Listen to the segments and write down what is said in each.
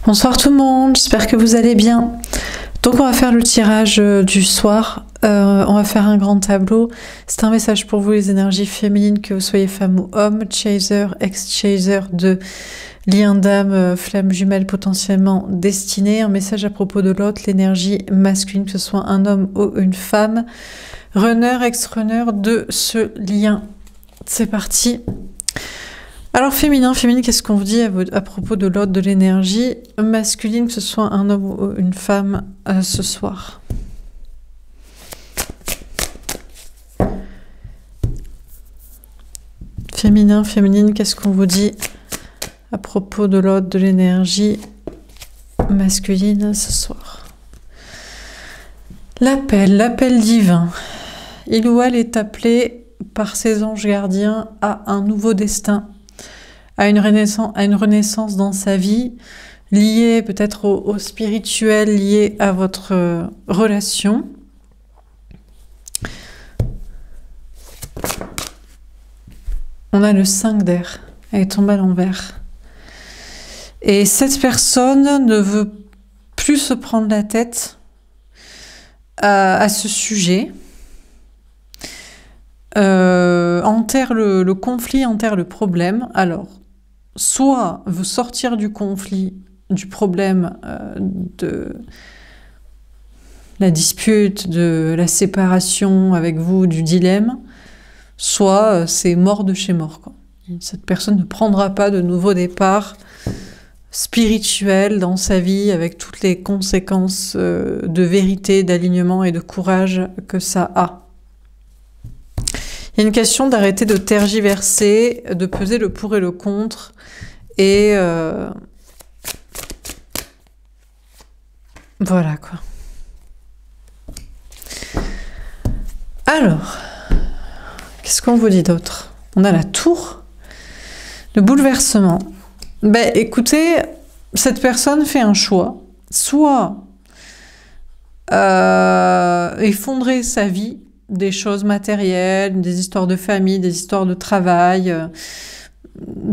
Bonsoir tout le monde, j'espère que vous allez bien. Donc on va faire le tirage du soir, on va faire un grand tableau. C'est un message pour vous les énergies féminines, que vous soyez femme ou homme, chaser, ex-chaser de lien d'âme, flamme jumelle potentiellement destinée. Un message à propos de l'autre, l'énergie masculine, que ce soit un homme ou une femme. Runner, ex-runner de ce lien. C'est parti. Alors féminin, qu'est-ce qu'on vous dit à propos de l'autre, de l'énergie masculine, que ce soit un homme ou une femme ce soir? Féminine, qu'est-ce qu'on vous dit à propos de l'autre, de l'énergie masculine ce soir? L'appel divin. Il ou elle est appelé par ses anges gardiens à un nouveau destin, à une renaissance dans sa vie, liée peut-être au spirituel, liée à votre relation. On a le 5 d'air, elle est tombée à l'envers. Et cette personne ne veut plus se prendre la tête à ce sujet. Enterre le conflit, enterre le problème. Alors, soit veut sortir du conflit, du problème, de la dispute, de la séparation avec vous, du dilemme, soit c'est mort de chez mort, quoi. Cette personne ne prendra pas de nouveau départ spirituel dans sa vie, avec toutes les conséquences de vérité, d'alignement et de courage que ça a. Il y a une question d'arrêter de tergiverser, de peser le pour et le contre, et voilà quoi. Alors, qu'est-ce qu'on vous dit d'autre? On a la tour, le bouleversement. Ben écoutez, cette personne fait un choix, soit effondrer sa vie, des choses matérielles, des histoires de famille, des histoires de travail,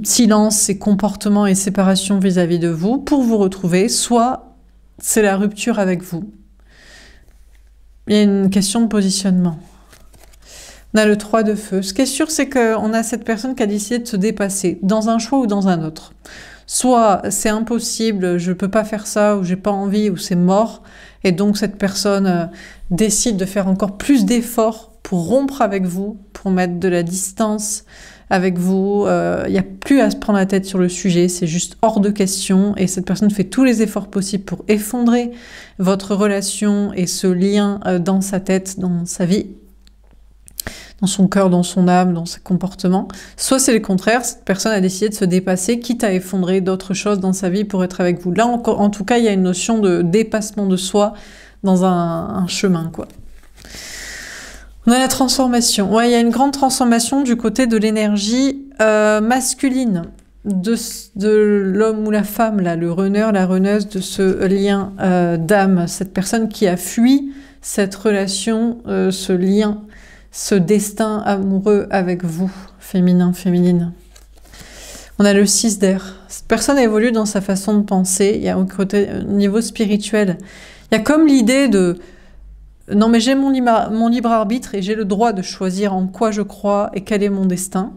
silence et comportement et séparation vis-à-vis de vous pour vous retrouver, soit c'est la rupture avec vous. Il y a une question de positionnement. On a le 3 de feu. Ce qui est sûr, c'est qu'on a cette personne qui a décidé de se dépasser dans un choix ou dans un autre. Soit c'est impossible, je ne peux pas faire ça, ou j'ai pas envie, ou c'est mort, et donc cette personne décide de faire encore plus d'efforts pour rompre avec vous, pour mettre de la distance avec vous. Il n'y a plus à se prendre la tête sur le sujet, c'est juste hors de question, et cette personne fait tous les efforts possibles pour effondrer votre relation et ce lien dans sa tête, dans sa vie, dans son cœur, dans son âme, dans ses comportements. Soit c'est le contraire, cette personne a décidé de se dépasser, quitte à effondrer d'autres choses dans sa vie pour être avec vous. Là, en tout cas, il y a une notion de dépassement de soi dans un chemin, quoi. On a la transformation. Ouais, il y a une grande transformation du côté de l'énergie masculine, de l'homme ou la femme, là, le runner, la runneuse, de ce lien d'âme, cette personne qui a fui cette relation, ce lien, ce destin amoureux avec vous, féminine. On a le 6 d'air. Cette personne évolue dans sa façon de penser. Il y a au niveau spirituel, il y a comme l'idée de non mais j'ai mon libre arbitre et j'ai le droit de choisir en quoi je crois et quel est mon destin.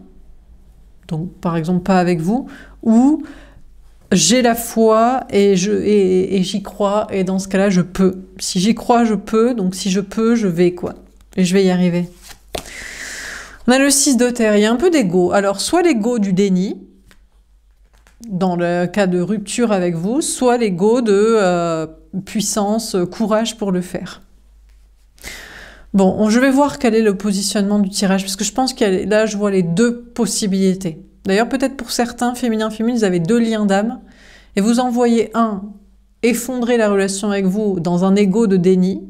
Donc par exemple pas avec vous, ou j'ai la foi et j'y crois, et dans ce cas-là je peux. Si j'y crois je peux, donc si je peux je vais, quoi. Et je vais y arriver. On a le 6 de terre, il y a un peu d'ego. Alors soit l'ego du déni, dans le cas de rupture avec vous, soit l'ego de puissance, courage pour le faire. Bon, je vais voir quel est le positionnement du tirage, parce que je pense que là, je vois les deux possibilités. D'ailleurs, peut-être pour certains, féminins, vous avez deux liens d'âme, et vous en voyez un effondrer la relation avec vous dans un ego de déni,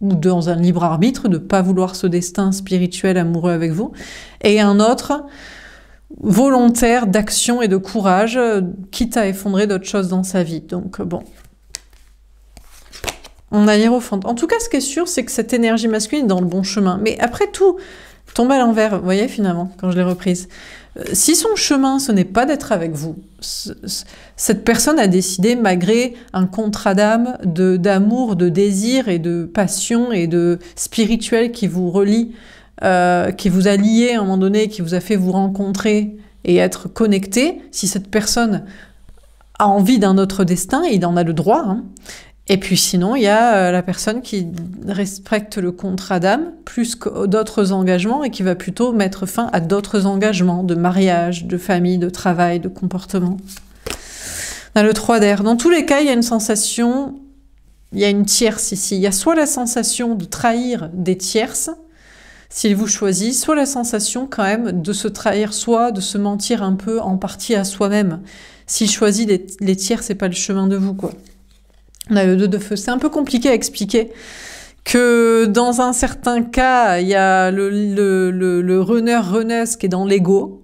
ou dans un libre arbitre, de ne pas vouloir ce destin spirituel amoureux avec vous, et un autre volontaire d'action et de courage, quitte à effondrer d'autres choses dans sa vie. Donc bon, on a l'hiérophant. En tout cas, ce qui est sûr, c'est que cette énergie masculine est dans le bon chemin. Mais après tout, tombe à l'envers, vous voyez, finalement, quand je l'ai reprise. Si son chemin, ce n'est pas d'être avec vous, cette personne a décidé, malgré un contrat d'âme, d'amour, de désir et de passion et de spirituel qui vous relie, qui vous a lié à un moment donné, qui vous a fait vous rencontrer et être connecté, si cette personne a envie d'un autre destin, il en a le droit, hein. Et puis sinon, il y a la personne qui respecte le contrat d'âme plus que d'autres engagements et qui va plutôt mettre fin à d'autres engagements de mariage, de famille, de travail, de comportement. On a le 3 d'air. Dans tous les cas, il y a une sensation, il y a une tierce ici. Il y a soit la sensation de trahir des tierces, s'il vous choisit, soit la sensation quand même de se trahir soi, de se mentir un peu en partie à soi-même. S'il choisit les tiers, c'est pas le chemin de vous, quoi. On a le 2 de feu. C'est un peu compliqué à expliquer que dans un certain cas, il y a le runner-runneuse qui est dans l'ego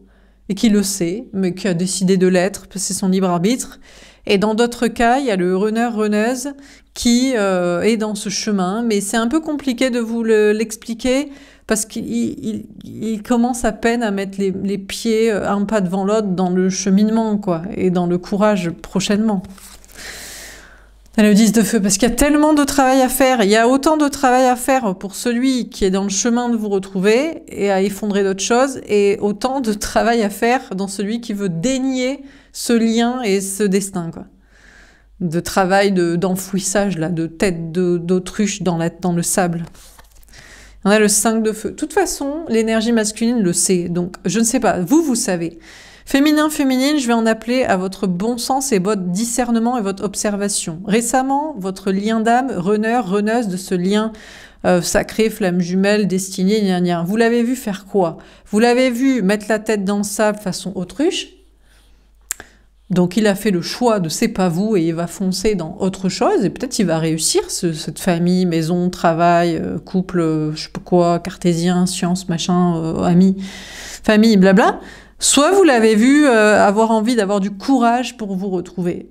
et qui le sait, mais qui a décidé de l'être, parce que c'est son libre arbitre. Et dans d'autres cas, il y a le runner-runneuse qui est dans ce chemin, mais c'est un peu compliqué de vous l'expliquer parce qu'il commence à peine à mettre les pieds un pas devant l'autre dans le cheminement, quoi, et dans le courage prochainement. Le 10 de feu, parce qu'il y a tellement de travail à faire, il y a autant de travail à faire pour celui qui est dans le chemin de vous retrouver et à effondrer d'autres choses, et autant de travail à faire dans celui qui veut dénier ce lien et ce destin, quoi. De travail d'enfouissage, là, de tête d'autruche dans le sable. On a le 5 de feu. De toute façon, l'énergie masculine le sait, donc je ne sais pas, vous savez. Féminin, féminine, je vais en appeler à votre bon sens et votre discernement et votre observation. Récemment, votre lien d'âme, runneuse de ce lien sacré, flamme jumelle, destinée, gna gna. Vous l'avez vu faire quoi? Vous l'avez vu mettre la tête dans le sable façon autruche. Donc il a fait le choix de c'est pas vous et il va foncer dans autre chose et peut-être il va réussir, cette famille, maison, travail, couple, je sais pas quoi, cartésien, science, machin, amis, famille, blabla. Soit vous l'avez vu avoir envie d'avoir du courage pour vous retrouver.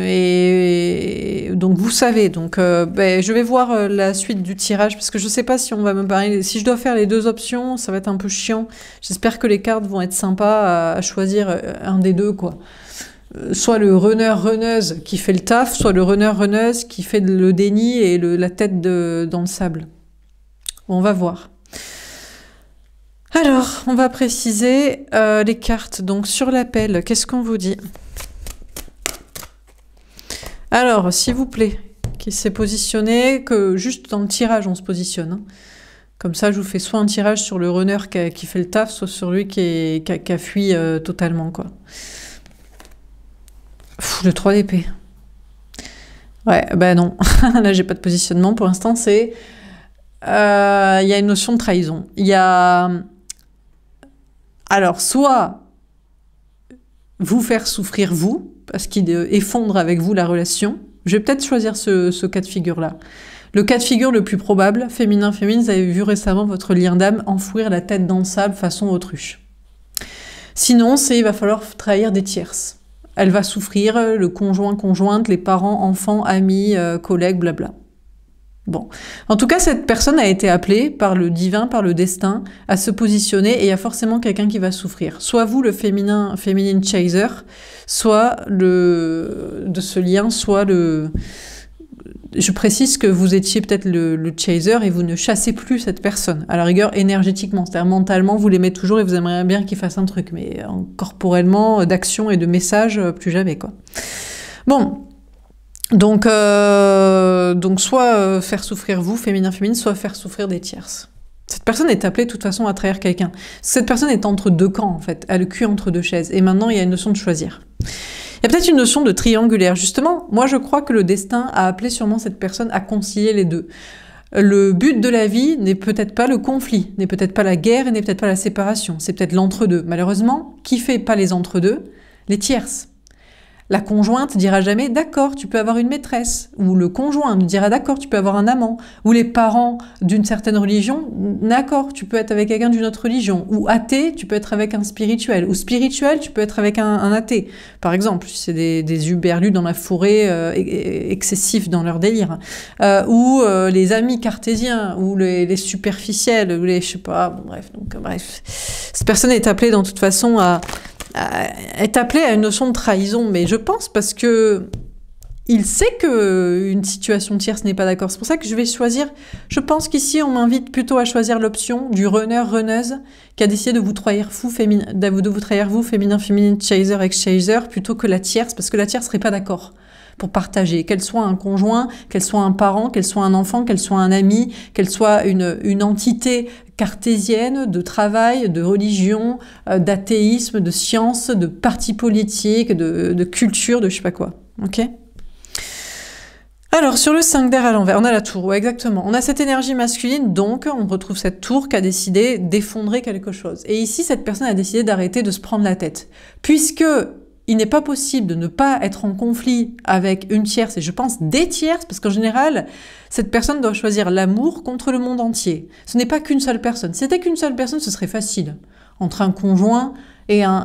Et donc vous savez. Donc je vais voir la suite du tirage parce que je sais pas si on va me parler. Si je dois faire les 2 options, ça va être un peu chiant. J'espère que les cartes vont être sympas à choisir un des 2, quoi. Soit le runneuse qui fait le taf, soit le runneuse qui fait le déni et la tête dans le sable. On va voir. Alors, on va préciser les cartes. Donc, sur l'appel, qu'est-ce qu'on vous dit? Alors, s'il vous plaît, qui s'est positionné, que juste dans le tirage, on se positionne. Hein. Comme ça, je vous fais soit un tirage sur le runner qui fait le taf, soit sur lui qui a fui totalement, quoi. Le 3 d'épée. Ouais, ben non. Là, j'ai pas de positionnement. Pour l'instant, c'est... Il y a une notion de trahison. Il y a... Alors, soit vous faire souffrir vous, parce qu'il effondre avec vous la relation. Je vais peut-être choisir ce cas de figure-là. Le cas de figure le plus probable, féminin, féminine, vous avez vu récemment votre lien d'âme enfouir la tête dans le sable façon autruche. Sinon, il va falloir trahir des tierces. Elle va souffrir, le conjoint, conjointe, les parents, enfants, amis, collègues, blabla. Bon. En tout cas, cette personne a été appelée par le divin, par le destin, à se positionner et il y a forcément quelqu'un qui va souffrir. Soit vous, le féminine chaser, soit de ce lien, soit le... Je précise que vous étiez peut-être le chaser et vous ne chassez plus cette personne. À la rigueur, énergétiquement, c'est-à-dire mentalement, vous l'aimez toujours et vous aimeriez bien qu'il fasse un truc. Mais corporellement, d'action et de message, plus jamais, quoi. Bon. Donc soit faire souffrir vous, féminin, féminine, soit faire souffrir des tierces. Cette personne est appelée de toute façon à trahir quelqu'un. Cette personne est entre 2 camps, en fait. Elle a le cul entre 2 chaises. Et maintenant, il y a une notion de choisir. Il y a peut-être une notion de triangulaire. Justement, moi, je crois que le destin a appelé sûrement cette personne à concilier les 2. Le but de la vie n'est peut-être pas le conflit, n'est peut-être pas la guerre et n'est peut-être pas la séparation. C'est peut-être l'entre-deux. Malheureusement, qui fait pas les entre-deux? Les tierces. La conjointe dira jamais « d'accord, tu peux avoir une maîtresse » ou le conjoint dira « d'accord, tu peux avoir un amant » ou les parents d'une certaine religion « d'accord, tu peux être avec quelqu'un d'une autre religion » ou athée, tu peux être avec un spirituel ou spirituel, tu peux être avec un athée. Par exemple, si c'est des uberlus dans la forêt excessifs dans leur délire. Ou les amis cartésiens ou les superficiels ou les... je sais pas, bon, bref. Donc, bref. Cette personne est appelée dans toute façon est appelé à une notion de trahison, mais je pense parce que il sait que une situation tierce n'est pas d'accord. C'est pour ça que je vais choisir. Je pense qu'ici on m'invite plutôt à choisir l'option du runneuse qui a décidé de vous trahir vous, féminin, chaser, ex-chaser, plutôt que la tierce, parce que la tierce serait pas d'accord pour partager, qu'elle soit un conjoint, qu'elle soit un parent, qu'elle soit un enfant, qu'elle soit un ami, qu'elle soit une entité cartésienne, de travail, de religion, d'athéisme, de science, de parti politique, de culture, de je sais pas quoi. Ok ? Alors, sur le 5 d'air à l'envers, on a la tour, ouais, exactement. On a cette énergie masculine, donc on retrouve cette tour qui a décidé d'effondrer quelque chose. Et ici, cette personne a décidé d'arrêter de se prendre la tête. Puisque il n'est pas possible de ne pas être en conflit avec une tierce, et je pense des tierces, parce qu'en général, cette personne doit choisir l'amour contre le monde entier. Ce n'est pas qu'une seule personne. Si c'était qu'une seule personne, ce serait facile. Entre un conjoint et un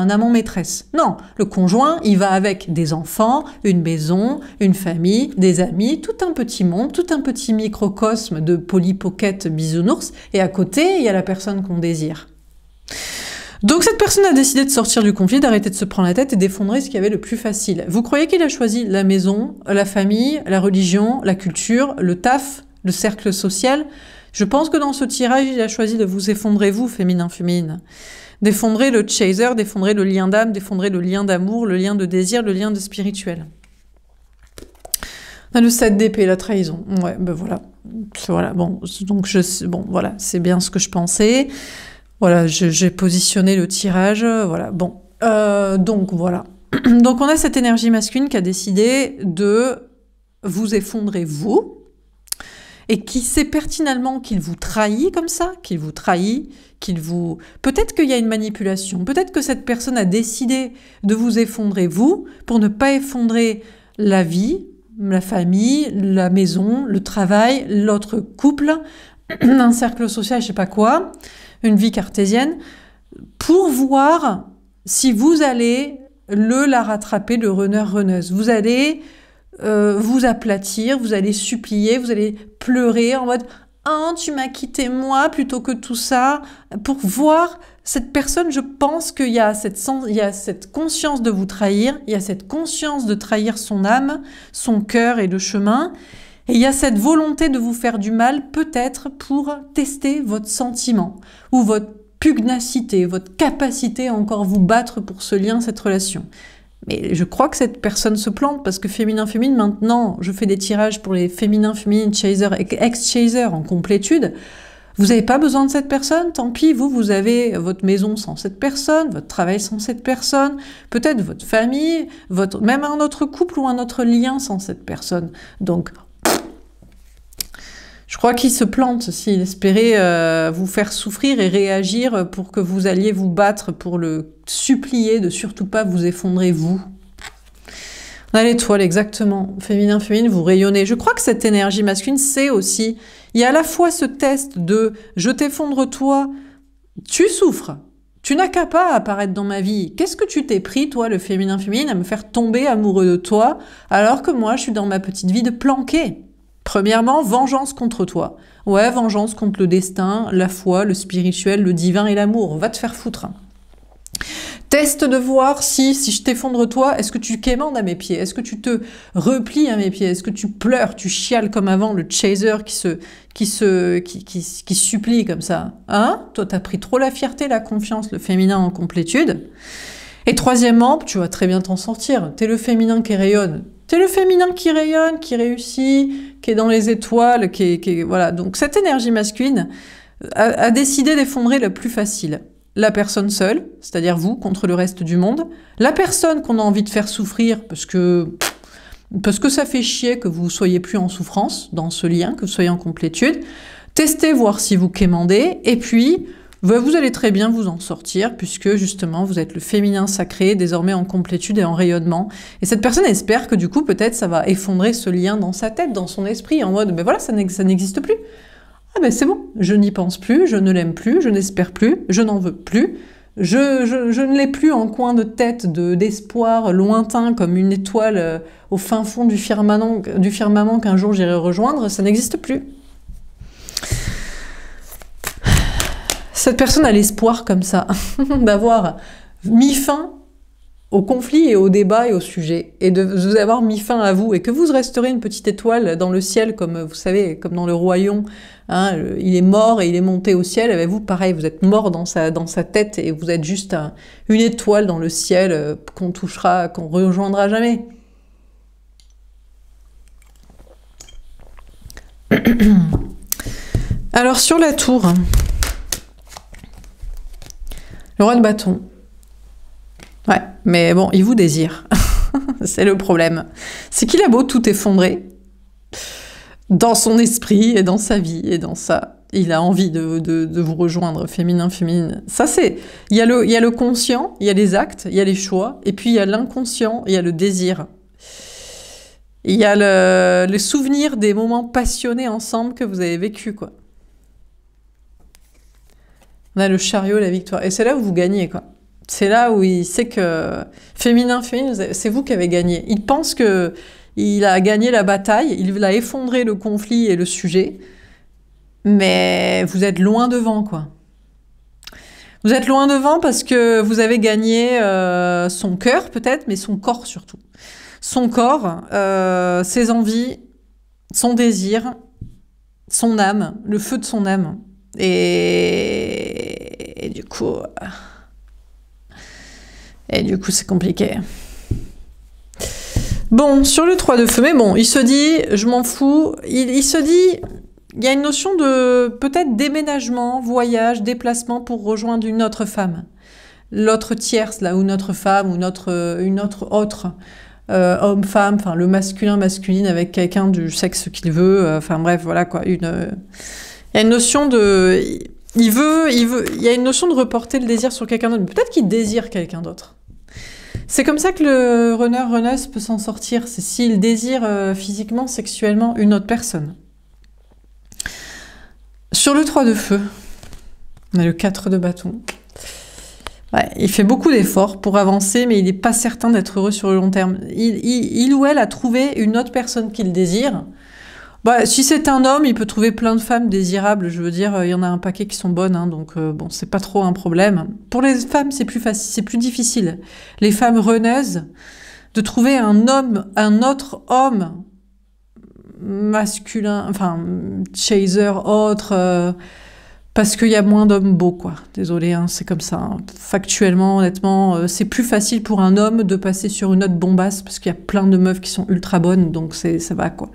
amant maîtresse. Non, le conjoint, il va avec des enfants, une maison, une famille, des amis, tout un petit monde, tout un petit microcosme de polypocket bisounours, et à côté, il y a la personne qu'on désire. Donc cette personne a décidé de sortir du conflit, d'arrêter de se prendre la tête et d'effondrer ce qu'il y avait le plus facile. Vous croyez qu'il a choisi la maison, la famille, la religion, la culture, le taf, le cercle social? Je pense que dans ce tirage, il a choisi de vous effondrer, vous, féminin. D'effondrer le chaser, d'effondrer le lien d'âme, d'effondrer le lien d'amour, le lien de désir, le lien de spirituel. On a le 7 d'épée, la trahison. Ouais, ben voilà. Voilà, bon, donc bon, voilà, c'est bien ce que je pensais. Voilà, j'ai positionné le tirage, voilà, bon. Donc, voilà. Donc, on a cette énergie masculine qui a décidé de vous effondrer, vous, et qui sait pertinemment qu'il vous trahit comme ça, qu'il vous trahit, Peut-être qu'il y a une manipulation, peut-être que cette personne a décidé de vous effondrer, vous, pour ne pas effondrer la vie, la famille, la maison, le travail, l'autre couple, un cercle social, je sais pas quoi, une vie cartésienne, pour voir si vous allez la rattraper, le runneuse. Vous allez vous aplatir, vous allez supplier, vous allez pleurer en mode « Ah, tu m'as quitté moi plutôt que tout ça », pour voir cette personne. Je pense qu'il y a cette conscience de vous trahir, il y a cette conscience de trahir son âme, son cœur et le chemin. Et il y a cette volonté de vous faire du mal, peut-être pour tester votre sentiment, ou votre pugnacité, votre capacité à encore vous battre pour ce lien, cette relation. Mais je crois que cette personne se plante, parce que féminin, maintenant, je fais des tirages pour les féminins, chaser, ex-chaser en complétude. Vous n'avez pas besoin de cette personne, tant pis, vous avez votre maison sans cette personne, votre travail sans cette personne, peut-être votre famille, même un autre couple ou un autre lien sans cette personne. Donc, je crois qu'il se plante s'il espérait vous faire souffrir et réagir pour que vous alliez vous battre, pour le supplier de surtout pas vous effondrer, vous. On a l'étoile, exactement. Féminin, vous rayonnez. Je crois que cette énergie masculine, c'est aussi... Il y a à la fois ce test de « je t'effondre toi, tu souffres, tu n'as qu'à pas apparaître dans ma vie. Qu'est-ce que tu t'es pris, toi, le féminin, à me faire tomber amoureux de toi, alors que moi, je suis dans ma petite vie de planqué ?» Premièrement, vengeance contre toi. Ouais, vengeance contre le destin, la foi, le spirituel, le divin et l'amour. Va te faire foutre. Teste de voir si je t'effondre toi, est-ce que tu quémandes à mes pieds? Est-ce que tu te replies à mes pieds? Est-ce que tu pleures, tu chiales comme avant, le chaser qui supplie comme ça? Hein? Toi, t'as pris trop la fierté, la confiance, le féminin en complétude. Et troisièmement, tu vas très bien t'en sortir. T'es le féminin qui rayonne. T'es le féminin qui rayonne, qui réussit, qui est dans les étoiles, voilà. Donc cette énergie masculine a décidé d'effondrer le plus facile. La personne seule, c'est-à-dire vous, contre le reste du monde. La personne qu'on a envie de faire souffrir parce que ça fait chier que vous soyez plus en souffrance dans ce lien, que vous soyez en complétude. Testez, voir si vous quémandez. Et puis, Vous allez très bien vous en sortir, puisque justement, vous êtes le féminin sacré, désormais en complétude et en rayonnement. Et cette personne espère que du coup, peut-être, ça va effondrer ce lien dans sa tête, dans son esprit, en mode, ben voilà, ça n'existe plus. Ah ben c'est bon, je n'y pense plus, je ne l'aime plus, je n'espère plus, je n'en veux plus. Je ne l'ai plus en coin de tête d'espoir lointain, comme une étoile au fin fond du firmament qu'un jour j'irai rejoindre, ça n'existe plus. Cette personne a l'espoir comme ça, d'avoir mis fin au conflit et au débat et au sujet, et de vous avoir mis fin à vous, et que vous resterez une petite étoile dans le ciel, comme vous savez, comme dans le Roi Lion, hein, il est mort et il est monté au ciel, et vous, pareil, vous êtes mort dans sa tête, et vous êtes juste une étoile dans le ciel qu'on touchera, qu'on rejoindra jamais. Alors, sur la tour... Le roi de bâton. Ouais, mais bon, il vous désire. C'est le problème. C'est qu'il a beau tout effondrer dans son esprit et dans sa vie et dans ça. Il a envie de vous rejoindre, féminin, féminine. Ça, c'est... Il y a le conscient, il y a les actes, il y a les choix, et puis il y a l'inconscient, il y a le désir. Il y a le souvenir des moments passionnés ensemble que vous avez vécu, quoi. On a le chariot, la victoire. Et c'est là où vous gagnez, quoi. C'est là où il sait que féminin, féminine, c'est vous qui avez gagné. Il pense que il a gagné la bataille, il a effondré le conflit et le sujet, mais vous êtes loin devant, quoi. Vous êtes loin devant parce que vous avez gagné son cœur, peut-être, mais son corps surtout. Son corps, ses envies, son désir, son âme, le feu de son âme. Et du coup, c'est compliqué. Bon, sur le 3 de feu, mais bon, il se dit, je m'en fous. Il se dit, il y a une notion de peut-être déménagement, voyage, déplacement pour rejoindre une autre femme. L'autre tierce, là, ou notre femme, ou une autre autre. Homme-femme, enfin, le masculin-masculine avec quelqu'un du sexe qu'il veut. Enfin, bref, voilà, quoi. Il y a une notion de... il y a une notion de reporter le désir sur quelqu'un d'autre. Peut-être qu'il désire quelqu'un d'autre. C'est comme ça que le runneuse peut s'en sortir. C'est s'il désire physiquement, sexuellement une autre personne. Sur le 3 de feu, on a le 4 de bâton. Ouais, il fait beaucoup d'efforts pour avancer, mais il n'est pas certain d'être heureux sur le long terme. Il ou elle a trouvé une autre personne qu'il désire. Bah, si c'est un homme, il peut trouver plein de femmes désirables. Je veux dire, il y en a un paquet qui sont bonnes, hein, donc bon, c'est pas trop un problème. Pour les femmes, c'est plus facile, c'est plus difficile. Les femmes runneuses, de trouver un autre homme masculin, enfin chaser, autre, parce qu'il y a moins d'hommes beaux, quoi. Désolée, hein, c'est comme ça. Hein. Factuellement, honnêtement, c'est plus facile pour un homme de passer sur une autre bombasse, parce qu'il y a plein de meufs qui sont ultra bonnes, donc ça va, quoi.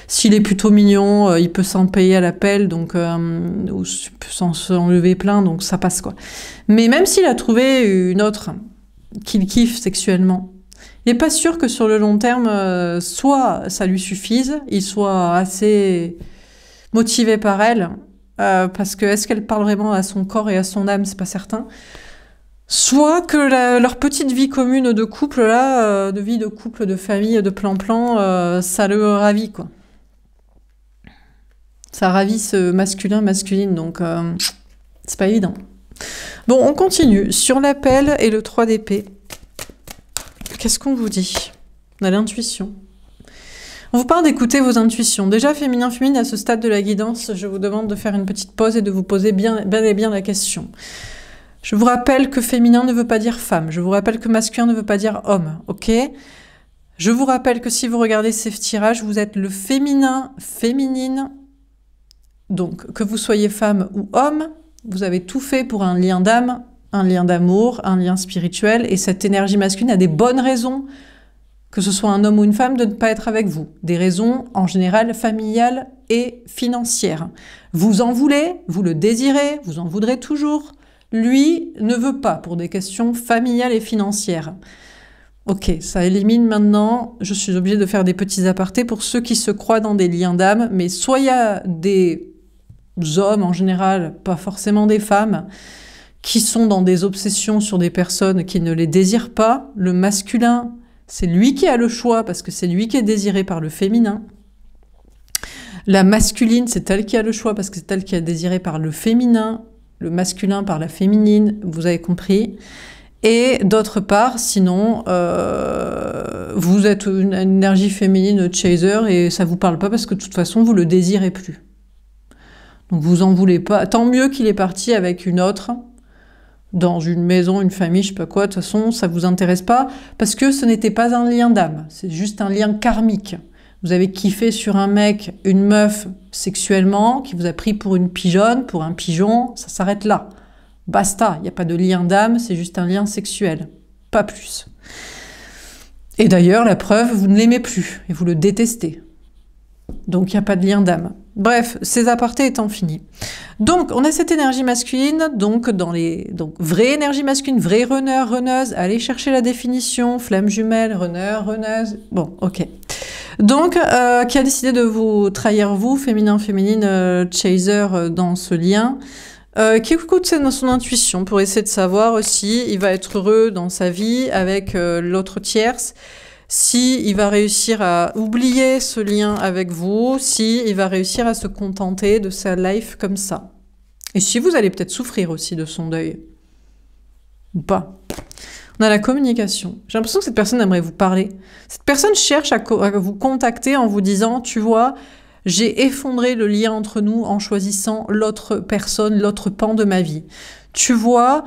S'il est plutôt mignon, il peut s'en payer à l'appel, donc ou peut s'en enlever plein, donc ça passe, quoi. Mais même s'il a trouvé une autre qu'il kiffe sexuellement, il n'est pas sûr que sur le long terme, soit ça lui suffise, il soit assez motivé par elle, parce que est-ce qu'elle parle vraiment à son corps et à son âme, c'est pas certain. Soit que leur petite vie commune de couple, là, de vie de couple, de famille, de plan-plan, ça le ravit, quoi. Ça ravit ce masculin-masculine, donc c'est pas évident. Bon, on continue. Sur l'appel et le 3 d'épée, qu'est-ce qu'on vous dit? On a l'intuition. On vous parle d'écouter vos intuitions. Déjà, féminin-féminine, à ce stade de la guidance, je vous demande de faire une petite pause et de vous poser bien et bien la question. Je vous rappelle que féminin ne veut pas dire femme. Je vous rappelle que masculin ne veut pas dire homme, ok? Je vous rappelle que si vous regardez ces tirages, vous êtes le féminin, féminine. Donc, que vous soyez femme ou homme, vous avez tout fait pour un lien d'âme, un lien d'amour, un lien spirituel, et cette énergie masculine a des bonnes raisons, que ce soit un homme ou une femme, de ne pas être avec vous. Des raisons, en général, familiales et financières. Vous en voulez, vous le désirez, vous en voudrez toujours. Lui ne veut pas, pour des questions familiales et financières. Ok, ça élimine maintenant, je suis obligée de faire des petits apartés pour ceux qui se croient dans des liens d'âme, mais soit il y a des hommes en général, pas forcément des femmes, qui sont dans des obsessions sur des personnes qui ne les désirent pas. Le masculin, c'est lui qui a le choix parce que c'est lui qui est désiré par le féminin. La masculine, c'est elle qui a le choix parce que c'est elle qui est désirée par le féminin. Le masculin par la féminine, vous avez compris. Et d'autre part, sinon, vous êtes une énergie féminine chaser et ça vous parle pas parce que de toute façon, vous le désirez plus. Donc vous en voulez pas. Tant mieux qu'il est parti avec une autre, dans une maison, une famille, je sais pas quoi. De toute façon, ça vous intéresse pas parce que ce n'était pas un lien d'âme. C'est juste un lien karmique. Vous avez kiffé sur un mec, une meuf sexuellement, qui vous a pris pour une pigeonne, pour un pigeon, ça s'arrête là. Basta, il n'y a pas de lien d'âme, c'est juste un lien sexuel. Pas plus. Et d'ailleurs, la preuve, vous ne l'aimez plus et vous le détestez. Donc, il n'y a pas de lien d'âme. Bref, ces apartés étant finis. Donc, on a cette énergie masculine, donc vraie énergie masculine, vraie runner, runneuse, allez chercher la définition, flamme jumelle, runner, runneuse, bon, ok. Donc, qui a décidé de vous trahir, vous, féminin, féminine, chaser, dans ce lien, qui écoute son intuition pour essayer de savoir aussi, il va être heureux dans sa vie avec l'autre tierce, si il va réussir à oublier ce lien avec vous, si il va réussir à se contenter de sa life comme ça. Et si vous allez peut-être souffrir aussi de son deuil. Ou pas. On a la communication. J'ai l'impression que cette personne aimerait vous parler. Cette personne cherche à vous contacter en vous disant, tu vois, j'ai effondré le lien entre nous en choisissant l'autre personne, l'autre pan de ma vie. Tu vois,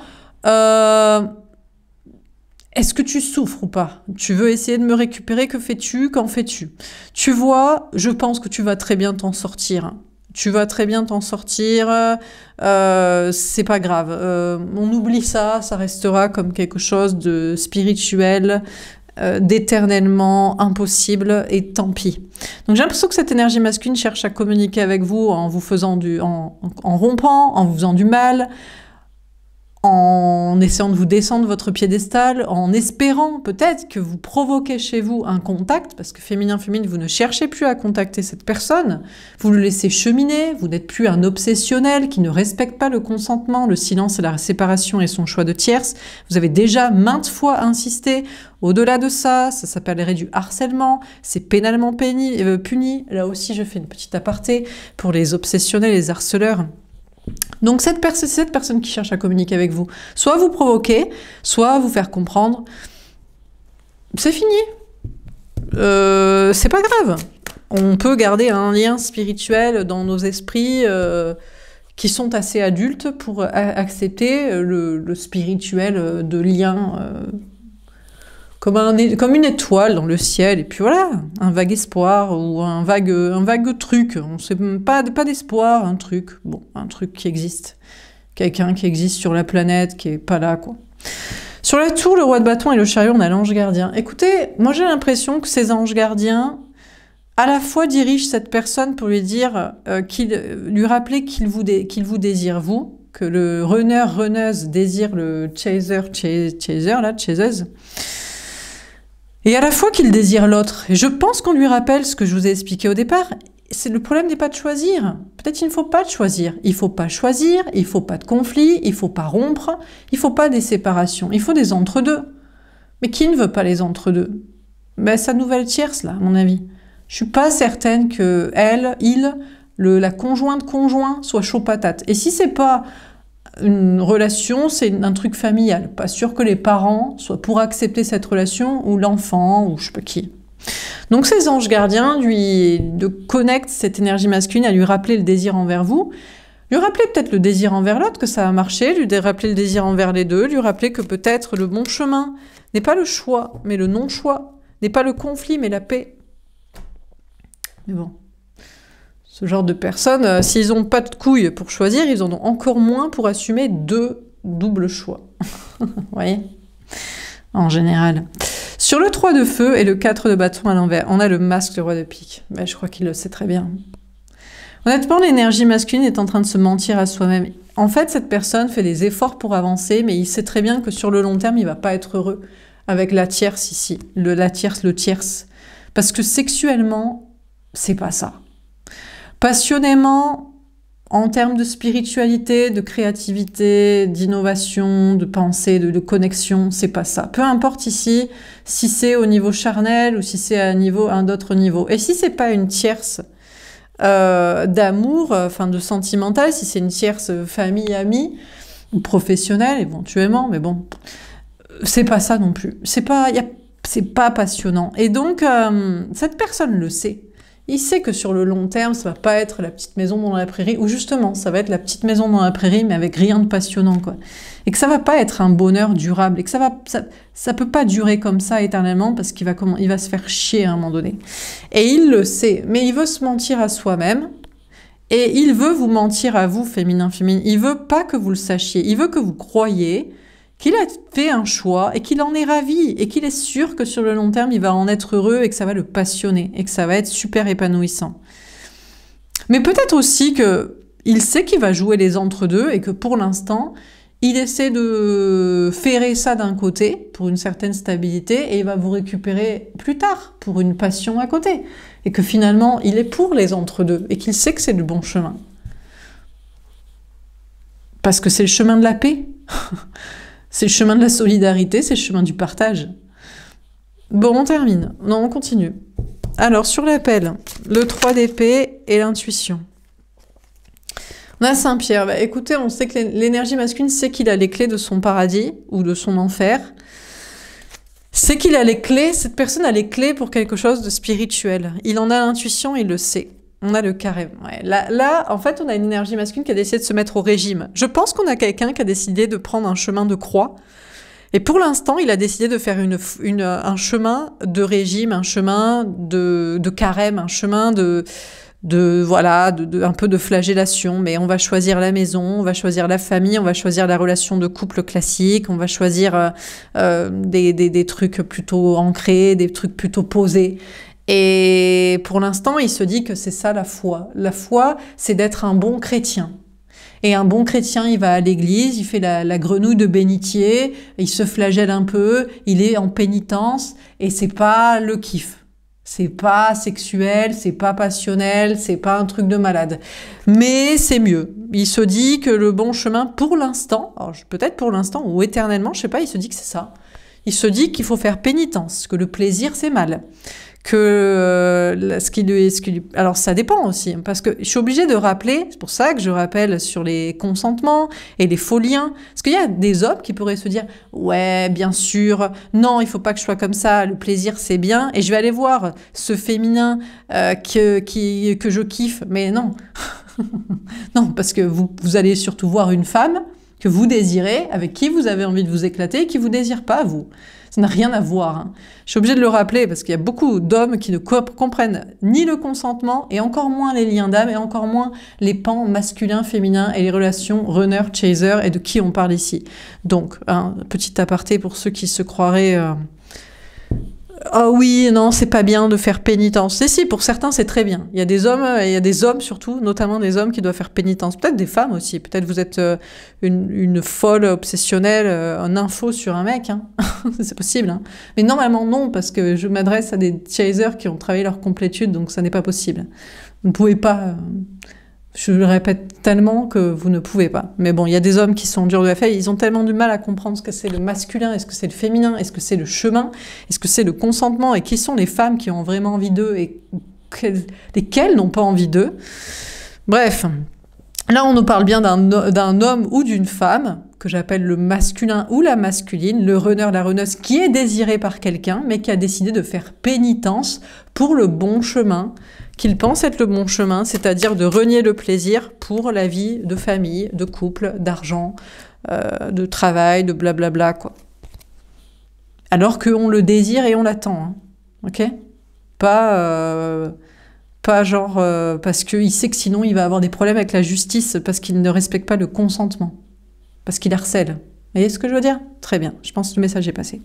est-ce que tu souffres ou pas? Tu veux essayer de me récupérer? Que fais-tu? Qu'en fais-tu? Tu vois, je pense que tu vas très bien t'en sortir. Tu vas très bien t'en sortir, c'est pas grave. On oublie ça, ça restera comme quelque chose de spirituel, d'éternellement impossible, et tant pis. Donc j'ai l'impression que cette énergie masculine cherche à communiquer avec vous en vous faisant en rompant, en vous faisant du mal, en essayant de vous descendre votre piédestal, en espérant peut-être que vous provoquez chez vous un contact, parce que féminin, féminine, vous ne cherchez plus à contacter cette personne, vous le laissez cheminer, vous n'êtes plus un obsessionnel qui ne respecte pas le consentement, le silence et la séparation et son choix de tierce. Vous avez déjà maintes fois insisté. Au-delà de ça, ça s'appellerait du harcèlement, c'est pénalement puni. Là aussi, je fais une petite aparté pour les obsessionnels, les harceleurs. Donc cette personne qui cherche à communiquer avec vous, soit vous provoquer, soit vous faire comprendre, c'est fini, c'est pas grave. On peut garder un lien spirituel dans nos esprits qui sont assez adultes pour accepter le spirituel de lien comme une étoile dans le ciel, et puis voilà, un vague espoir ou un vague truc, on sait pas d'espoir, un truc, bon, un truc qui existe, quelqu'un qui existe sur la planète, qui est pas là, quoi. Sur la tour, le roi de bâton et le chariot, on a l'ange gardien. Écoutez, moi j'ai l'impression que ces anges gardiens, à la fois dirigent cette personne pour lui dire, lui rappeler qu'il vous désire, vous, que le runner, runneuse désire le chaser, là, chaseuse, et à la fois qu'il désire l'autre. Et je pense qu'on lui rappelle ce que je vous ai expliqué au départ. Le problème n'est pas de choisir. Peut-être qu'il ne faut pas de choisir. Il ne faut pas choisir, il ne faut pas de conflit, il ne faut pas rompre, il ne faut pas des séparations. Il faut des entre-deux. Mais qui ne veut pas les entre-deux? Ben, sa nouvelle tierce, là, à mon avis. Je suis pas certaine que elle, la conjoint soit chaud patate. Et si c'est pas une relation, c'est un truc familial. Pas sûr que les parents soient pour accepter cette relation, ou l'enfant, ou je sais pas qui. Donc ces anges gardiens connectent cette énergie masculine à lui rappeler le désir envers vous, lui rappeler peut-être le désir envers l'autre, que ça a marché, lui rappeler le désir envers les deux, lui rappeler que peut-être le bon chemin n'est pas le choix, mais le non-choix, n'est pas le conflit, mais la paix. Mais bon... Ce genre de personnes, s'ils n'ont pas de couilles pour choisir, ils en ont encore moins pour assumer deux doubles choix. Vous voyez? En général. Sur le 3 de feu et le 4 de bâton à l'envers, on a le masque, le roi de pique. Ben, je crois qu'il le sait très bien. Honnêtement, l'énergie masculine est en train de se mentir à soi-même. En fait, cette personne fait des efforts pour avancer, mais il sait très bien que sur le long terme, il ne va pas être heureux avec la tierce ici. Le tierce. Parce que sexuellement, c'est pas ça. Passionnément, En termes de spiritualité, de créativité, d'innovation, de pensée, de connexion, c'est pas ça. Peu importe ici si c'est au niveau charnel ou si c'est à un autre niveau. Et si c'est pas une tierce d'amour, enfin de sentimental, si c'est une tierce famille, amie ou professionnelle éventuellement, mais bon, c'est pas ça non plus. C'est pas passionnant. Et donc cette personne le sait. Il sait que sur le long terme, ça va pas être la petite maison dans la prairie, ou justement, ça va être la petite maison dans la prairie, mais avec rien de passionnant, quoi. Et que ça va pas être un bonheur durable, et que ça peut pas durer comme ça éternellement, parce qu'il va se faire chier à un moment donné. Et il le sait, mais il veut se mentir à soi-même, et il veut vous mentir à vous, féminin, féminine. Il veut pas que vous le sachiez, il veut que vous croyiez qu'il a fait un choix et qu'il en est ravi et qu'il est sûr que sur le long terme, il va en être heureux et que ça va le passionner et que ça va être super épanouissant. Mais peut-être aussi qu'il sait qu'il va jouer les entre-deux et que pour l'instant, il essaie de ferrer ça d'un côté pour une certaine stabilité et il va vous récupérer plus tard pour une passion à côté. Et que finalement, il est pour les entre-deux et qu'il sait que c'est le bon chemin. Parce que c'est le chemin de la paix. C'est le chemin de la solidarité, c'est le chemin du partage. Bon, on termine. Non, on continue. Alors, sur l'appel, le 3 d'épée et l'intuition. On a Saint-Pierre. Bah, écoutez, on sait que l'énergie masculine sait qu'il a les clés de son paradis ou de son enfer. C'est qu'il a les clés, cette personne a les clés pour quelque chose de spirituel. Il en a l'intuition, il le sait. On a le carême. Ouais. Là, en fait, on a une énergie masculine qui a décidé de se mettre au régime. Je pense qu'on a quelqu'un qui a décidé de prendre un chemin de croix. Et pour l'instant, il a décidé de faire un chemin de régime, un chemin de carême, un chemin un peu de flagellation. Mais on va choisir la maison, on va choisir la famille, on va choisir la relation de couple classique, on va choisir des trucs plutôt ancrés, des trucs plutôt posés. Et pour l'instant, il se dit que c'est ça la foi. La foi, c'est d'être un bon chrétien. Et un bon chrétien, il va à l'église, il fait la grenouille de bénitier, il se flagelle un peu, il est en pénitence, et c'est pas le kiff. C'est pas sexuel, c'est pas passionnel, c'est pas un truc de malade. Mais c'est mieux. Il se dit que le bon chemin, pour l'instant, peut-être pour l'instant ou éternellement, je sais pas, il se dit que c'est ça. Il se dit qu'il faut faire pénitence, que le plaisir, c'est mal. Alors ça dépend aussi, parce que je suis obligée de rappeler, c'est pour ça que je rappelle sur les consentements et les faux liens, parce qu'il y a des hommes qui pourraient se dire « Ouais, bien sûr, non, il faut pas que je sois comme ça, le plaisir c'est bien, et je vais aller voir ce féminin que je kiffe. » Mais non, non, parce que vous allez surtout voir une femme que vous désirez, avec qui vous avez envie de vous éclater, et qui vous désire pas, vous. Ça n'a rien à voir. Hein. Je suis obligée de le rappeler parce qu'il y a beaucoup d'hommes qui ne comprennent ni le consentement et encore moins les liens d'âme et encore moins les pans masculins, féminins et les relations runner-chaser et de qui on parle ici. Donc, un petit aparté pour ceux qui se croiraient... Ah oui, non, c'est pas bien de faire pénitence. Si, pour certains, c'est très bien. Il y a des hommes surtout, notamment des hommes qui doivent faire pénitence. Peut-être des femmes aussi. Peut-être vous êtes une folle obsessionnelle, un info sur un mec. Hein. C'est possible. Hein. Mais normalement, non, parce que je m'adresse à des chasers qui ont travaillé leur complétude, donc ça n'est pas possible. Vous ne pouvez pas... Je le répète tellement que vous ne pouvez pas. Mais bon, il y a des hommes qui sont durs de la feuille, ils ont tellement du mal à comprendre ce que c'est le masculin, est-ce que c'est le féminin, est-ce que c'est le chemin, est-ce que c'est le consentement, et qui sont les femmes qui ont vraiment envie d'eux et lesquelles n'ont pas envie d'eux. Bref, là on nous parle bien d'un homme ou d'une femme, que j'appelle le masculin ou la masculine, le runner, la runneuse, qui est désiré par quelqu'un, mais qui a décidé de faire pénitence pour le bon chemin, qu'il pense être le bon chemin, c'est-à-dire de renier le plaisir pour la vie de famille, de couple, d'argent, de travail, de blablabla, quoi. Alors qu'on le désire et on l'attend, hein. Ok ? Pas genre parce qu'il sait que sinon il va avoir des problèmes avec la justice parce qu'il ne respecte pas le consentement, parce qu'il harcèle. Vous voyez ce que je veux dire ? Très bien, je pense que le message est passé.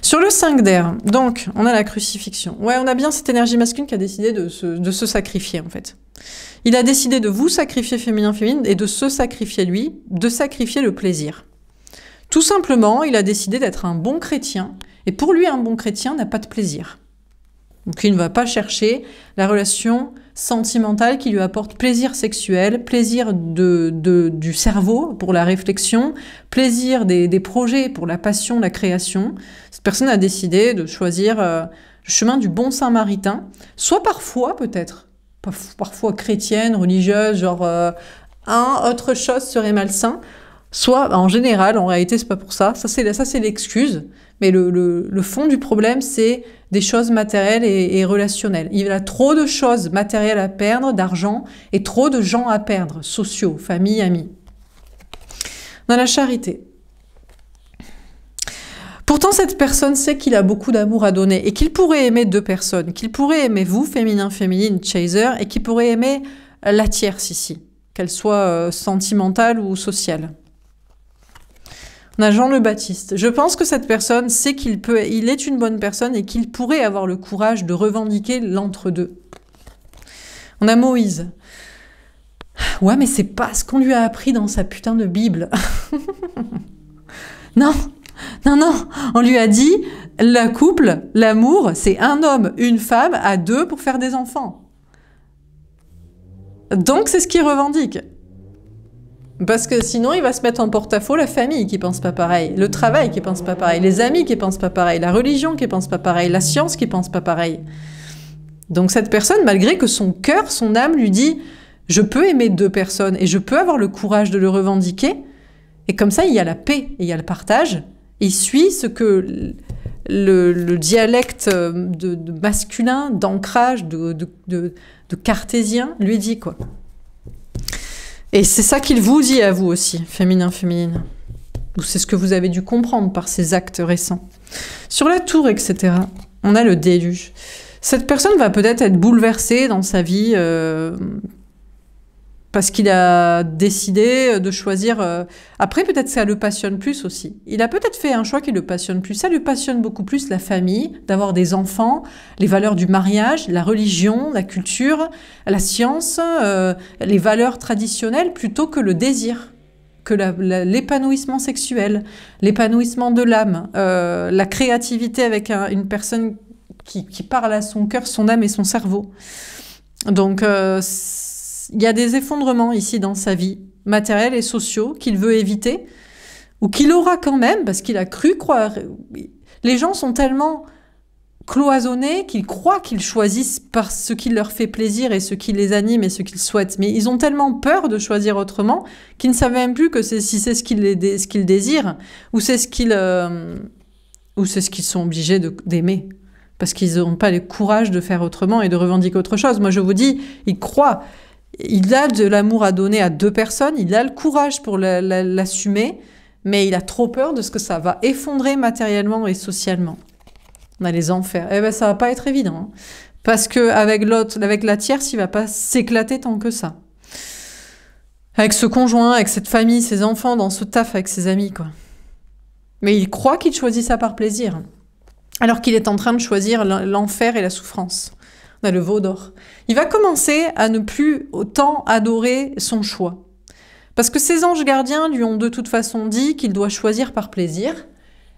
Sur le 5 d'air, donc, on a la crucifixion. Ouais, on a bien cette énergie masculine qui a décidé de se sacrifier, en fait. Il a décidé de vous sacrifier féminin-féminine et de se sacrifier lui, de sacrifier le plaisir. Tout simplement, il a décidé d'être un bon chrétien. Et pour lui, un bon chrétien n'a pas de plaisir. Donc il ne va pas chercher la relation sentimentale qui lui apporte plaisir sexuel, plaisir du cerveau pour la réflexion, plaisir des projets pour la passion, la création. Cette personne a décidé de choisir le chemin du bon samaritain, soit parfois peut-être, parfois chrétienne, religieuse, genre autre chose serait malsain, soit en général, en réalité c'est pas pour ça, ça c'est l'excuse, mais le fond du problème c'est des choses matérielles et relationnelles. Il a trop de choses matérielles à perdre, d'argent, et trop de gens à perdre, sociaux, famille, amis. Dans la charité. Pourtant, cette personne sait qu'il a beaucoup d'amour à donner et qu'il pourrait aimer deux personnes, qu'il pourrait aimer vous, féminin, féminine, chaser, et qu'il pourrait aimer la tierce ici, qu'elle soit sentimentale ou sociale. On a Jean le Baptiste. Je pense que cette personne sait il est une bonne personne et qu'il pourrait avoir le courage de revendiquer l'entre-deux. On a Moïse. Ouais, mais c'est pas ce qu'on lui a appris dans sa putain de Bible. Non, on lui a dit, le couple, l'amour, c'est un homme, une femme, à deux pour faire des enfants. Donc c'est ce qu'il revendique. Parce que sinon, il va se mettre en porte-à-faux la famille qui pense pas pareil, le travail qui pense pas pareil, les amis qui pensent pas pareil, la religion qui pense pas pareil, la science qui pense pas pareil. Donc cette personne, malgré que son cœur, son âme lui dit « je peux aimer deux personnes et je peux avoir le courage de le revendiquer », et comme ça, il y a la paix et il y a le partage, et il suit ce que le dialecte de masculin, d'ancrage, de cartésien lui dit, quoi. Et c'est ça qu'il vous dit à vous aussi, féminin, féminine. Ou c'est ce que vous avez dû comprendre par ces actes récents. Sur la tour, etc., on a le déluge. Cette personne va peut-être être bouleversée dans sa vie parce qu'il a décidé de choisir... Après, peut-être ça le passionne plus aussi. Il a peut-être fait un choix qui le passionne plus. Ça le passionne beaucoup plus, la famille, d'avoir des enfants, les valeurs du mariage, la religion, la culture, la science, les valeurs traditionnelles, plutôt que le désir, que l'épanouissement sexuel, l'épanouissement de l'âme, la créativité avec une personne qui parle à son cœur, son âme et son cerveau. Donc... il y a des effondrements ici dans sa vie, matériels et sociaux, qu'il veut éviter, ou qu'il aura quand même, parce qu'il a cru croire. Les gens sont tellement cloisonnés qu'ils croient qu'ils choisissent par ce qui leur fait plaisir et ce qui les anime et ce qu'ils souhaitent. Mais ils ont tellement peur de choisir autrement qu'ils ne savent même plus que si c'est ce qu'ils désirent ou c'est ce qu'ils sont obligés d'aimer. Parce qu'ils n'ont pas le courage de faire autrement et de revendiquer autre chose. Moi, je vous dis, ils croient. Il a de l'amour à donner à deux personnes, il a le courage pour l'assumer, mais il a trop peur de ce que ça va effondrer matériellement et socialement. On a les enfers. Eh ben, ça va pas être évident. Hein, parce qu'avec l'autre, avec la tierce, il va pas s'éclater tant que ça. Avec ce conjoint, avec cette famille, ses enfants, dans ce taf avec ses amis, quoi. Mais il croit qu'il choisit ça par plaisir. Alors qu'il est en train de choisir l'enfer et la souffrance. On a le veau d'or. Il va commencer à ne plus autant adorer son choix. Parce que ses anges gardiens lui ont de toute façon dit qu'il doit choisir par plaisir.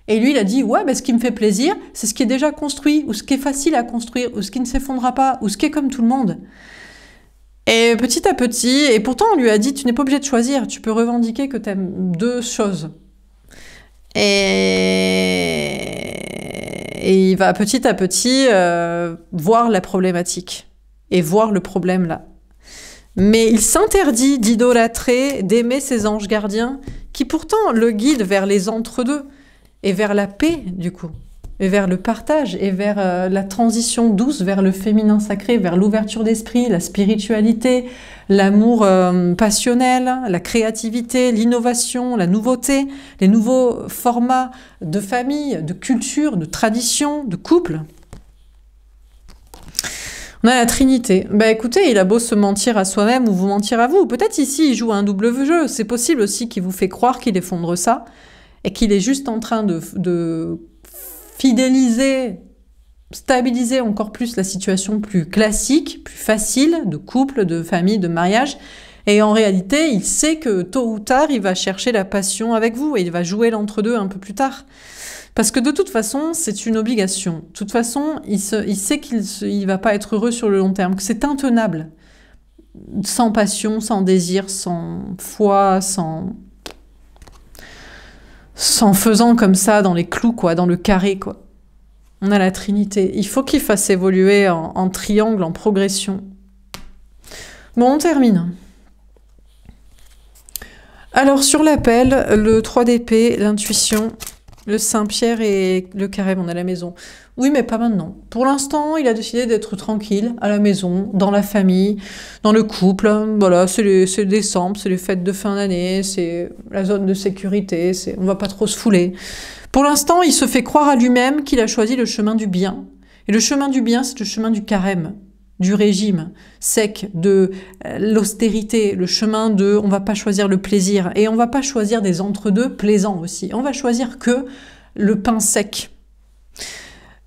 Et lui, il a dit, ouais, ben, ce qui me fait plaisir, c'est ce qui est déjà construit, ou ce qui est facile à construire, ou ce qui ne s'effondrera pas, ou ce qui est comme tout le monde. Et petit à petit, et pourtant on lui a dit, tu n'es pas obligé de choisir, tu peux revendiquer que tu aimes deux choses. Et il va petit à petit voir la problématique et voir le problème là. Mais il s'interdit d'idolâtrer, d'aimer ses anges gardiens qui pourtant le guident vers les entre-deux et vers la paix du coup, et vers le partage et vers la transition douce vers le féminin sacré, vers l'ouverture d'esprit, la spiritualité, l'amour passionnel, la créativité, l'innovation, la nouveauté, les nouveaux formats de famille, de culture, de tradition, de couple. On a la Trinité. Bah écoutez, il a beau se mentir à soi-même ou vous mentir à vous. Peut-être ici, il joue un double jeu. C'est possible aussi qu'il vous fait croire qu'il effondre ça et qu'il est juste en train de fidéliser, stabiliser encore plus la situation plus classique, plus facile, de couple, de famille, de mariage. Et en réalité, il sait que tôt ou tard, il va chercher la passion avec vous et il va jouer l'entre-deux un peu plus tard. Parce que de toute façon, c'est une obligation. De toute façon, il sait qu'il ne va pas être heureux sur le long terme, que c'est intenable. Sans passion, sans désir, sans foi, sans faisant comme ça dans les clous, quoi, dans le carré, quoi. On a la Trinité. Il faut qu'il fasse évoluer en triangle, en progression. Bon, on termine. Alors, sur l'appel, le 3 d'épée, l'intuition, le Saint-Pierre et le carême, on a la maison. Oui, mais pas maintenant. Pour l'instant, il a décidé d'être tranquille, à la maison, dans la famille, dans le couple. Voilà, c'est décembre, c'est les fêtes de fin d'année, c'est la zone de sécurité, on va pas trop se fouler. Pour l'instant, il se fait croire à lui-même qu'il a choisi le chemin du bien. Et le chemin du bien, c'est le chemin du carême, du régime sec, de l'austérité, le chemin de on va pas choisir le plaisir. Et on va pas choisir des entre-deux plaisants aussi. On va choisir que le pain sec.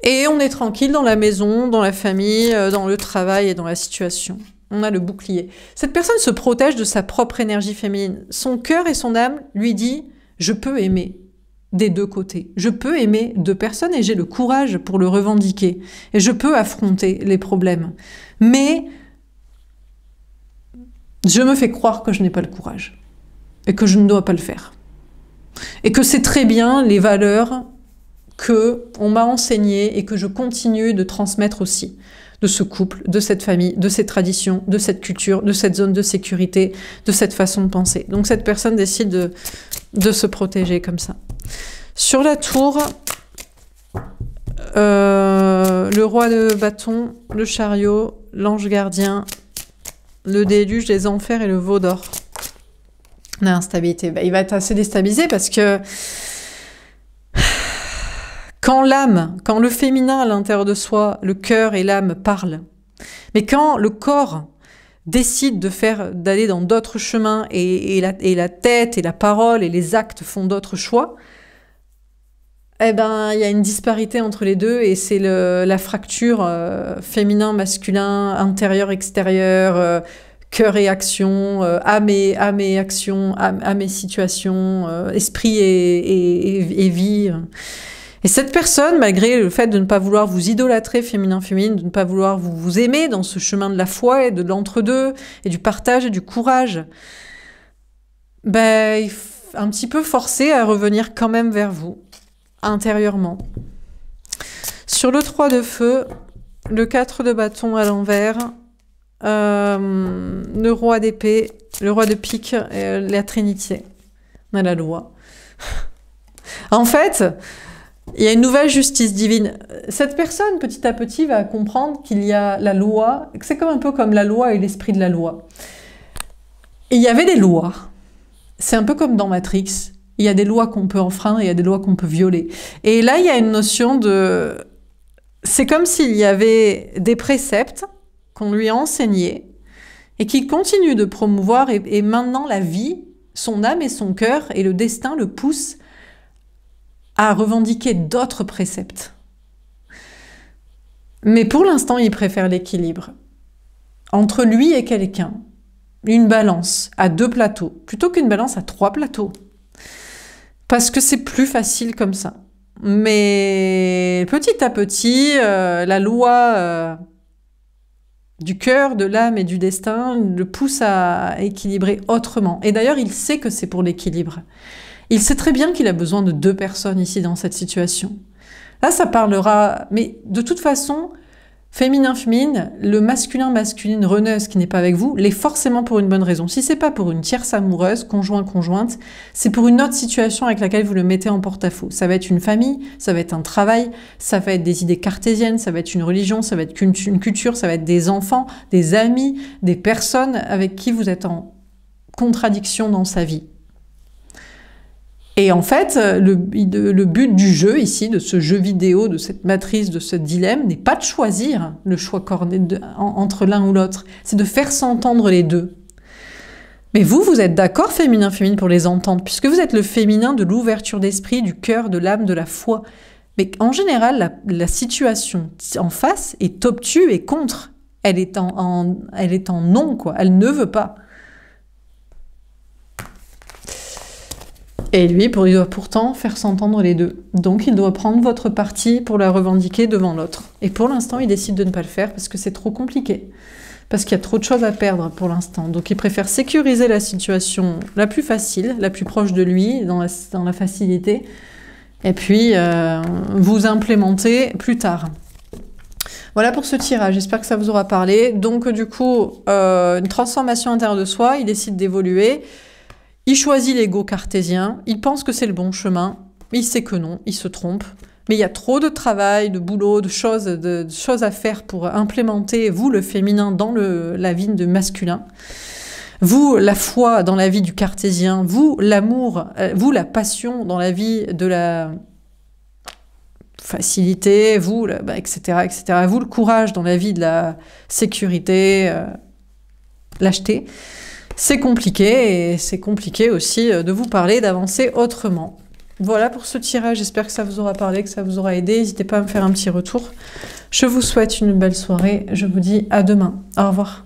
Et on est tranquille dans la maison, dans la famille, dans le travail et dans la situation. On a le bouclier. Cette personne se protège de sa propre énergie féminine. Son cœur et son âme lui dit « je peux aimer ». Des deux côtés. Je peux aimer deux personnes et j'ai le courage pour le revendiquer. Et je peux affronter les problèmes. Mais je me fais croire que je n'ai pas le courage. Et que je ne dois pas le faire. Et que c'est très bien les valeurs qu'on m'a enseignées et que je continue de transmettre aussi. De ce couple, de cette famille, de cette tradition, de cette culture, de cette zone de sécurité, de cette façon de penser. Donc cette personne décide de se protéger comme ça. Sur la tour, le roi de bâton, le chariot, l'ange gardien, le déluge, les enfers et le veau d'or. L'instabilité. Il va être assez déstabilisé parce que quand l'âme, quand le féminin à l'intérieur de soi, le cœur et l'âme parlent, mais quand le corps décide d'aller dans d'autres chemins et la tête et la parole et les actes font d'autres choix, eh ben, il y a une disparité entre les deux et c'est la fracture féminin-masculin, intérieur-extérieur, cœur et action, âme et action, âme et situation, esprit et vie. Et cette personne, malgré le fait de ne pas vouloir vous idolâtrer féminin-féminine, de ne pas vouloir vous aimer dans ce chemin de la foi et de l'entre-deux, et du partage et du courage, ben, il est un petit peu forcé à revenir quand même vers vous, intérieurement. Sur le 3 de feu, le 4 de bâton à l'envers, le roi d'épée, le roi de pique, la Trinité. On a la loi. En fait, il y a une nouvelle justice divine. Cette personne, petit à petit, va comprendre qu'il y a la loi, que c'est comme un peu comme la loi et l'esprit de la loi. Et il y avait des lois. C'est un peu comme dans Matrix. Il y a des lois qu'on peut enfreindre et il y a des lois qu'on peut violer. Et là, il y a une notion de... C'est comme s'il y avait des préceptes qu'on lui a enseignés et qu'il continue de promouvoir et maintenant la vie, son âme et son cœur et le destin le poussent à revendiquer d'autres préceptes. Mais pour l'instant, il préfère l'équilibre. Entre lui et quelqu'un, une balance à 2 plateaux, plutôt qu'une balance à 3 plateaux. Parce que c'est plus facile comme ça. Mais petit à petit, la loi du cœur, de l'âme et du destin le pousse à équilibrer autrement. Et d'ailleurs, il sait que c'est pour l'équilibre. Il sait très bien qu'il a besoin de 2 personnes ici dans cette situation. Là, ça parlera... Mais de toute façon, féminin-féminine, le masculin-masculine reneuse qui n'est pas avec vous, l'est forcément pour une bonne raison. Si c'est pas pour une tierce amoureuse, conjointe, c'est pour une autre situation avec laquelle vous le mettez en porte-à-faux. Ça va être une famille, ça va être un travail, ça va être des idées cartésiennes, ça va être une religion, ça va être une culture, ça va être des enfants, des amis, des personnes avec qui vous êtes en contradiction dans sa vie. Et en fait, le but du jeu ici, de ce jeu vidéo, de cette matrice, de ce dilemme, n'est pas de choisir le choix corné entre l'un ou l'autre, c'est de faire s'entendre les deux. Mais vous êtes d'accord, féminin-féminine, pour les entendre, puisque vous êtes le féminin de l'ouverture d'esprit, du cœur, de l'âme, de la foi. Mais en général, la situation en face est obtue et contre. Elle est en non, quoi. Elle ne veut pas. Et lui, il doit pourtant faire s'entendre les deux. Donc il doit prendre votre partie pour la revendiquer devant l'autre. Et pour l'instant, il décide de ne pas le faire parce que c'est trop compliqué. Parce qu'il y a trop de choses à perdre pour l'instant. Donc il préfère sécuriser la situation la plus facile, la plus proche de lui, dans la facilité, et puis vous implémenter plus tard. Voilà pour ce tirage, j'espère que ça vous aura parlé. Donc du coup, une transformation intérieure de soi, il décide d'évoluer. Il choisit l'ego cartésien, il pense que c'est le bon chemin, mais il sait que non, il se trompe. Mais il y a trop de travail, de boulot, de choses à faire pour implémenter, vous, le féminin, dans la vie de masculin. Vous, la foi dans la vie du cartésien. Vous, l'amour, vous, la passion dans la vie de la facilité. Vous, etc., etc. Vous, le courage dans la vie de la sécurité, lâcheté. C'est compliqué, et c'est compliqué aussi de vous parler, d'avancer autrement. Voilà pour ce tirage, j'espère que ça vous aura parlé, que ça vous aura aidé. N'hésitez pas à me faire un petit retour. Je vous souhaite une belle soirée, je vous dis à demain. Au revoir.